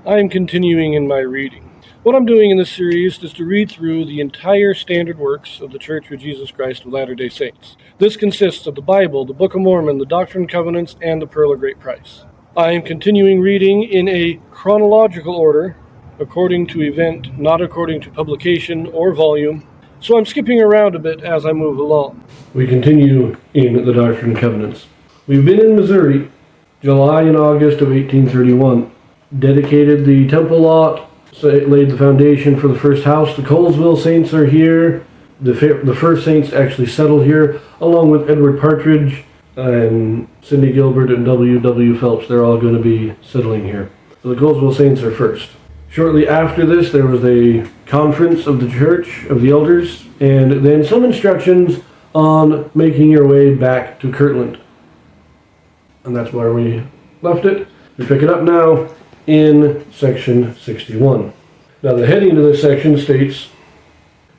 I am continuing in my reading. What I'm doing in this series is to read through the entire standard works of the Church of Jesus Christ of Latter-day Saints. This consists of the Bible, the Book of Mormon, the Doctrine and Covenants, and the Pearl of Great Price. I am continuing reading in a chronological order, according to event, not according to publication or volume, so I'm skipping around a bit as I move along. We continue in the Doctrine and Covenants. We've been in Missouri, July and August of 1831. Dedicated the temple lot, laid the foundation for the first house. The Colesville Saints are here. The first Saints actually settled here, along with Edward Partridge and Sidney Gilbert and W. Phelps. They're all going to be settling here. So the Colesville Saints are first. Shortly after this, there was a conference of the church, of the elders, and then some instructions on making your way back to Kirtland. And that's where we left it. We pick it up now in section 61. Now the heading to this section states,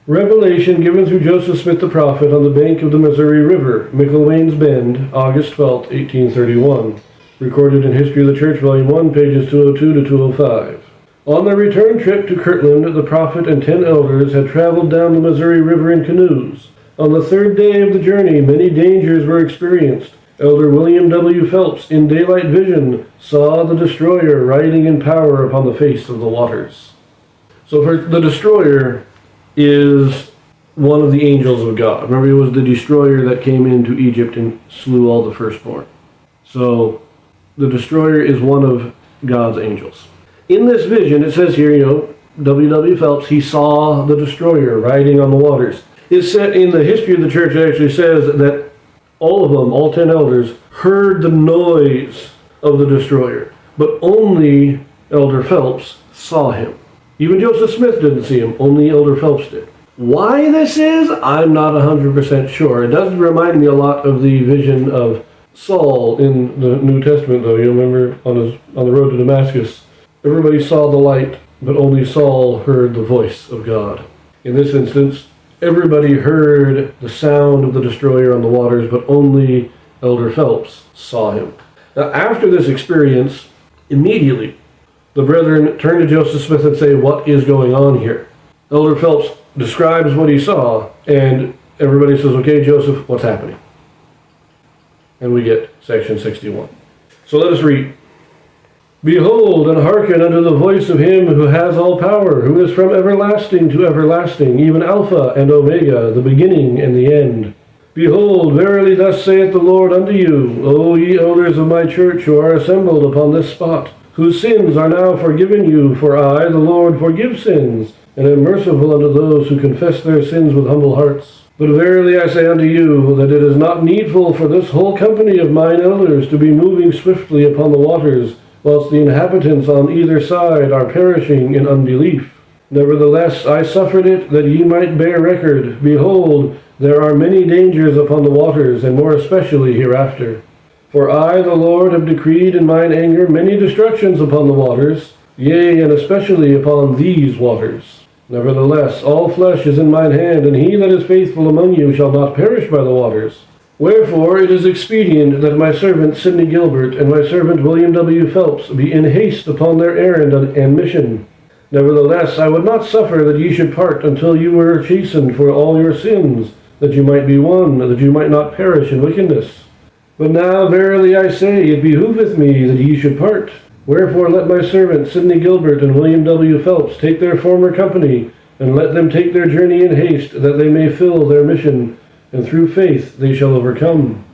Revelation given through Joseph Smith the prophet on the bank of the Missouri River, McIlwaine's Bend, August 12, 1831. Recorded in History of the Church, Volume 1, pages 202 to 205. On their return trip to Kirtland, the prophet and 10 elders had traveled down the Missouri River in canoes. On the third day of the journey, many dangers were experienced. Elder William W. Phelps, in daylight vision, saw the destroyer riding in power upon the face of the waters. So the destroyer is one of the angels of God. Remember, it was the destroyer that came into Egypt and slew all the firstborn. So the destroyer is one of God's angels. In this vision, it says here, W. Phelps, he saw the destroyer riding on the waters. It's set in the history of the church, it actually says that all of them, all 10 elders, heard the noise of the destroyer, but only Elder Phelps saw him. Even Joseph Smith didn't see him, only Elder Phelps did. Why this is, I'm not 100% sure. It does remind me a lot of the vision of Saul in the New Testament, though. You remember on the road to Damascus, everybody saw the light, but only Saul heard the voice of God. In this instance, everybody heard the sound of the destroyer on the waters, but only Elder Phelps saw him. Now, after this experience, immediately, the brethren turn to Joseph Smith and say, what is going on here? Elder Phelps describes what he saw, and everybody says, okay, Joseph, what's happening? And we get section 61. So let us read. Behold, and hearken unto the voice of him who has all power, who is from everlasting to everlasting, even Alpha and Omega, the beginning and the end. Behold, verily thus saith the Lord unto you, O ye elders of my church, who are assembled upon this spot, whose sins are now forgiven you, for I, the Lord, forgive sins, and am merciful unto those who confess their sins with humble hearts. But verily I say unto you, that it is not needful for this whole company of mine elders to be moving swiftly upon the waters, whilst the inhabitants on either side are perishing in unbelief. Nevertheless, I suffered it, that ye might bear record. Behold, there are many dangers upon the waters, and more especially hereafter. For I, the Lord, have decreed in mine anger many destructions upon the waters, yea, and especially upon these waters. Nevertheless, all flesh is in mine hand, and he that is faithful among you shall not perish by the waters. Wherefore it is expedient that my servant Sidney Gilbert and my servant William W. Phelps be in haste upon their errand and mission. Nevertheless, I would not suffer that ye should part until you were chastened for all your sins, that you might be won, that you might not perish in wickedness. But now verily I say, it behoveth me that ye should part. Wherefore let my servant Sidney Gilbert and William W. Phelps take their former company, and let them take their journey in haste, that they may fill their mission, and through faith they shall overcome.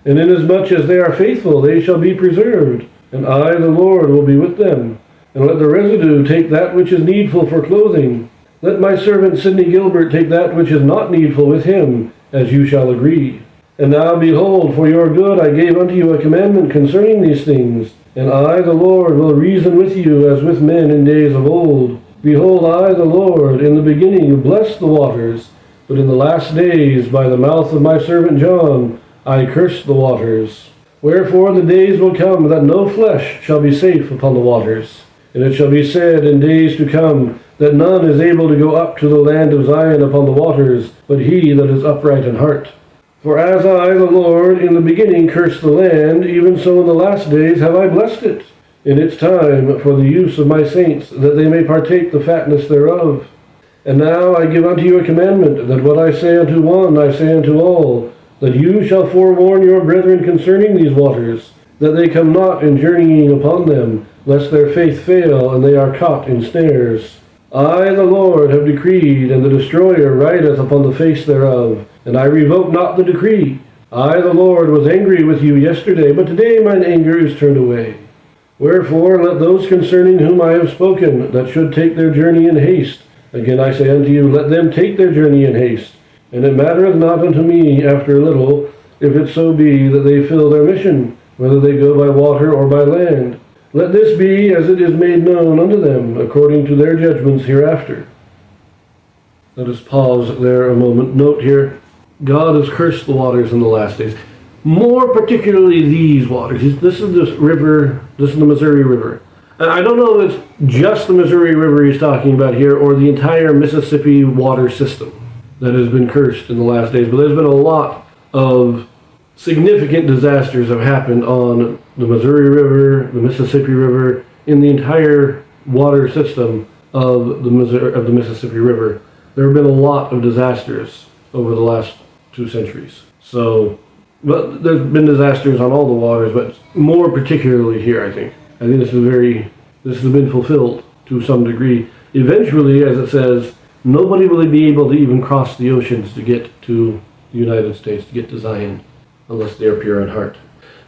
And inasmuch as they are faithful, they shall be preserved, and I, the Lord, will be with them. And let the residue take that which is needful for clothing. Let my servant Sidney Gilbert take that which is not needful with him, as you shall agree. And now, behold, for your good I gave unto you a commandment concerning these things. And I, the Lord, will reason with you as with men in days of old. Behold, I, the Lord, in the beginning blessed the waters, but in the last days, by the mouth of my servant John, I cursed the waters. Wherefore the days will come that no flesh shall be safe upon the waters. And it shall be said in days to come, that none is able to go up to the land of Zion upon the waters, but he that is upright in heart. For as I, the Lord, in the beginning cursed the land, even so in the last days have I blessed it. in its time for the use of my saints, that they may partake the fatness thereof. And now I give unto you a commandment, that what I say unto one I say unto all, that you shall forewarn your brethren concerning these waters, that they come not in journeying upon them, lest their faith fail, and they are caught in snares. I, the Lord, have decreed, and the destroyer rideth upon the face thereof, and I revoke not the decree. I, the Lord, was angry with you yesterday, but today mine anger is turned away. Wherefore let those concerning whom I have spoken, that should take their journey in haste, again I say unto you, let them take their journey in haste. And it mattereth not unto me after a little, if it so be that they fill their mission, whether they go by water or by land. Let this be as it is made known unto them, according to their judgments hereafter. Let us pause there a moment. Note here, God has cursed the waters in the last days. More particularly these waters. This is this river, this is the Missouri River. And I don't know if it's just the Missouri River he's talking about here, or the entire Mississippi water system that has been cursed in the last days. But there's been a lot of significant disasters have happened on the Missouri River, the Mississippi River, in the entire water system of the Mississippi River. There have been a lot of disasters over the last 2 centuries. But there's been disasters on all the waters, but more particularly here, I think. I think this has been fulfilled to some degree. Eventually, as it says, nobody will be able to even cross the oceans to get to the United States, to get to Zion, unless they are pure in heart.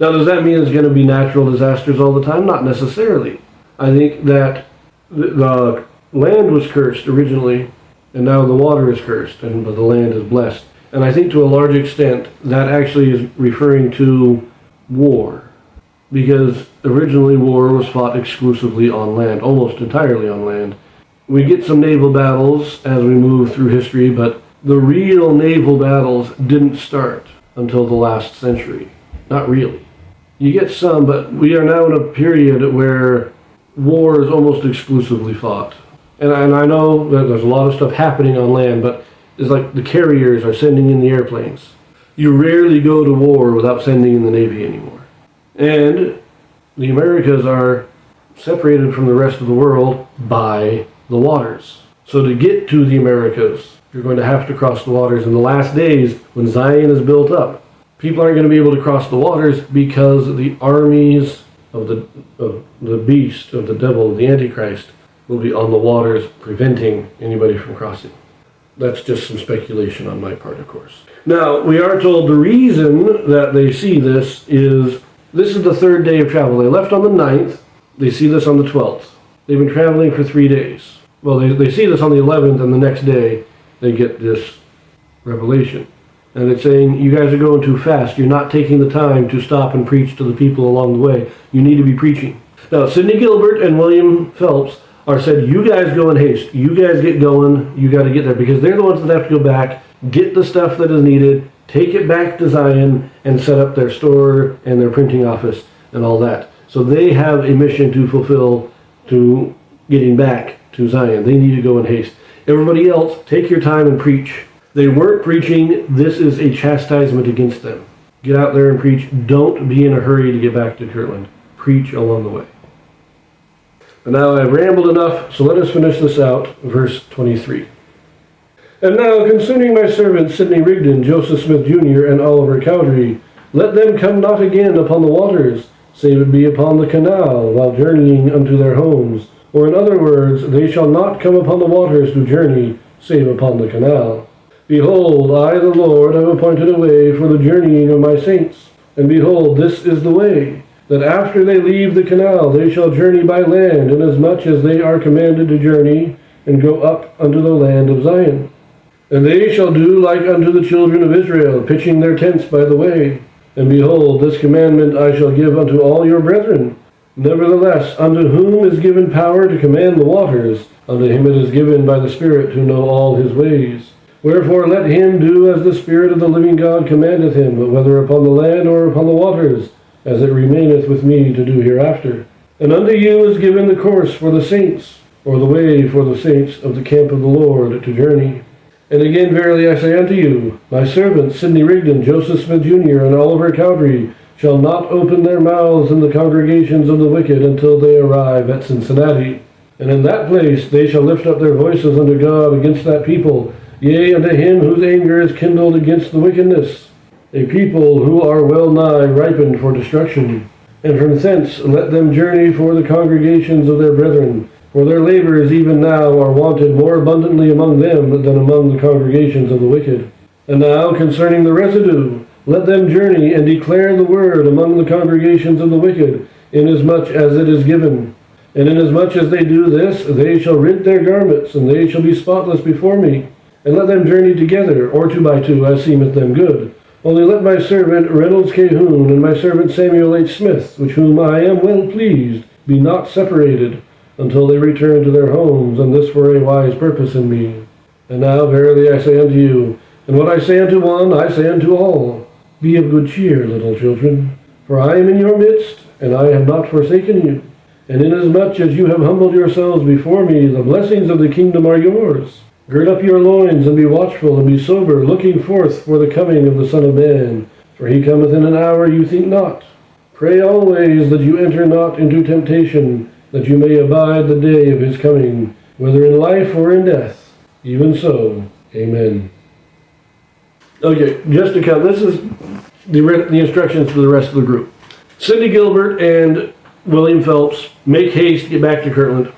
Now, does that mean there's going to be natural disasters all the time? Not necessarily. I think that the land was cursed originally, and now the water is cursed, but the land is blessed. And I think to a large extent, that actually is referring to war. Because originally war was fought exclusively on land, almost entirely on land. We get some naval battles as we move through history, but the real naval battles didn't start until the last century. Not really. You get some, but we are now in a period where war is almost exclusively fought. And I know that there's a lot of stuff happening on land, but it's like the carriers are sending in the airplanes. You rarely go to war without sending in the Navy anymore. And the Americas are separated from the rest of the world by the waters. So to get to the Americas, you're going to have to cross the waters. In the last days, when Zion is built up, people aren't going to be able to cross the waters because the armies of the beast, of the devil, of the Antichrist, will be on the waters, preventing anybody from crossing. That's just some speculation on my part, of course. Now, we are told the reason that they see this is the 3rd day of travel. They left on the 9th. They see this on the 12th. They've been traveling for 3 days. Well, they see this on the 11th, and the next day they get this revelation. And it's saying, you guys are going too fast. You're not taking the time to stop and preach to the people along the way. You need to be preaching. Now, Sidney Gilbert and William Phelps are said, you guys go in haste. You guys get going. You got to get there, because they're the ones that have to go back, get the stuff that is needed, take it back to Zion, and set up their store and their printing office and all that. So they have a mission to fulfill to getting back to Zion. They need to go in haste. Everybody else, take your time and preach. They weren't preaching. This is a chastisement against them. Get out there and preach. Don't be in a hurry to get back to Kirtland. Preach along the way. And now I've rambled enough, so let us finish this out. Verse 23. And now concerning my servants Sidney Rigdon, Joseph Smith Jr., and Oliver Cowdery, let them come not again upon the waters, save it be upon the canal, while journeying unto their homes. Or in other words, they shall not come upon the waters to journey, save upon the canal. Behold, I the Lord have appointed a way for the journeying of my saints. And behold, this is the way, that after they leave the canal they shall journey by land, inasmuch as they are commanded to journey, and go up unto the land of Zion. And they shall do like unto the children of Israel, pitching their tents by the way. And behold, this commandment I shall give unto all your brethren. Nevertheless, unto whom is given power to command the waters, unto him it is given by the Spirit to know all his ways. Wherefore let him do as the Spirit of the living God commandeth him, whether upon the land or upon the waters, as it remaineth with me to do hereafter. And unto you is given the course for the saints, or the way for the saints of the camp of the Lord to journey. And again, verily I say unto you, my servants Sidney Rigdon, Joseph Smith Jr., and Oliver Cowdery, shall not open their mouths in the congregations of the wicked until they arrive at Cincinnati. And in that place they shall lift up their voices unto God against that people, yea, unto him whose anger is kindled against the wickedness, a people who are well nigh ripened for destruction. And from thence let them journey for the congregations of their brethren, for their labors even now are wanted more abundantly among them than among the congregations of the wicked. And now concerning the residue, let them journey and declare the word among the congregations of the wicked, inasmuch as it is given. And inasmuch as they do this, they shall rid their garments, and they shall be spotless before me. And let them journey together, or 2 by 2, as seemeth them good. Only let my servant Reynolds Cahoon and my servant Samuel H. Smith, with whom I am well pleased, be not separated, until they return to their homes, and this for a wise purpose in me. And now verily I say unto you, and what I say unto one, I say unto all, be of good cheer, little children, for I am in your midst, and I have not forsaken you. And inasmuch as you have humbled yourselves before me, the blessings of the kingdom are yours. Gird up your loins, and be watchful, and be sober, looking forth for the coming of the Son of Man. For he cometh in an hour you think not. Pray always that you enter not into temptation, that you may abide the day of his coming, whether in life or in death. Even so, amen. Okay, just to count, this is the instructions for the rest of the group. Cindy Gilbert and William Phelps make haste to get back to Kirtland.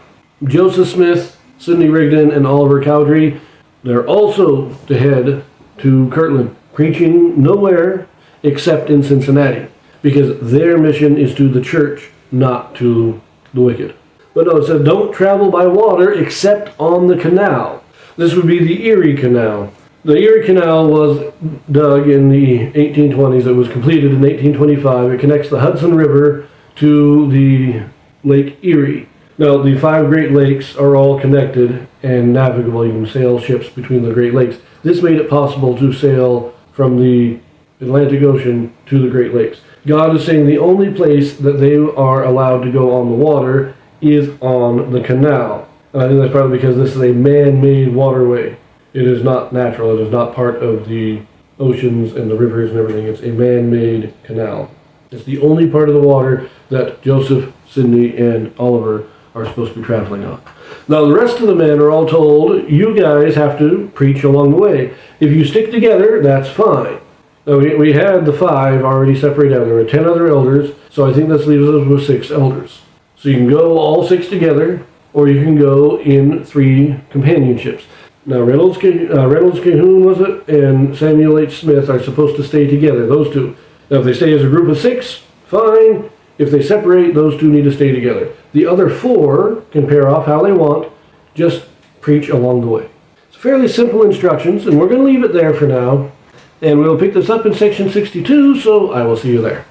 Joseph Smith, Sidney Rigdon, and Oliver Cowdery, they're also to head to Kirtland, preaching nowhere except in Cincinnati, because their mission is to the church, not to the wicked. But no, it says don't travel by water except on the canal. This would be the Erie Canal. The Erie Canal was dug in the 1820s. It was completed in 1825. It connects the Hudson River to the Lake Erie. Now, the 5 Great Lakes are all connected and navigable. You can sail ships between the Great Lakes. This made it possible to sail from the Atlantic Ocean to the Great Lakes. God is saying the only place that they are allowed to go on the water is on the canal. And I think that's probably because this is a man-made waterway. It is not natural. It is not part of the oceans and the rivers and everything. It's a man-made canal. It's the only part of the water that Joseph, Sidney, and Oliver are supposed to be traveling on. Now, the rest of the men are all told, you guys have to preach along the way. If you stick together, that's fine. Now, we had the 5 already separated out. There were 10 other elders, so I think this leaves us with 6 elders. So you can go all 6 together, or you can go in 3 companionships. Now, Reynolds Cahoon, was it, and Samuel H. Smith are supposed to stay together, those 2. Now, if they stay as a group of 6, fine. If they separate, those 2 need to stay together. The other 4 can pair off how they want, just preach along the way. It's fairly simple instructions, and we're going to leave it there for now. And we'll pick this up in section 62, so I will see you there.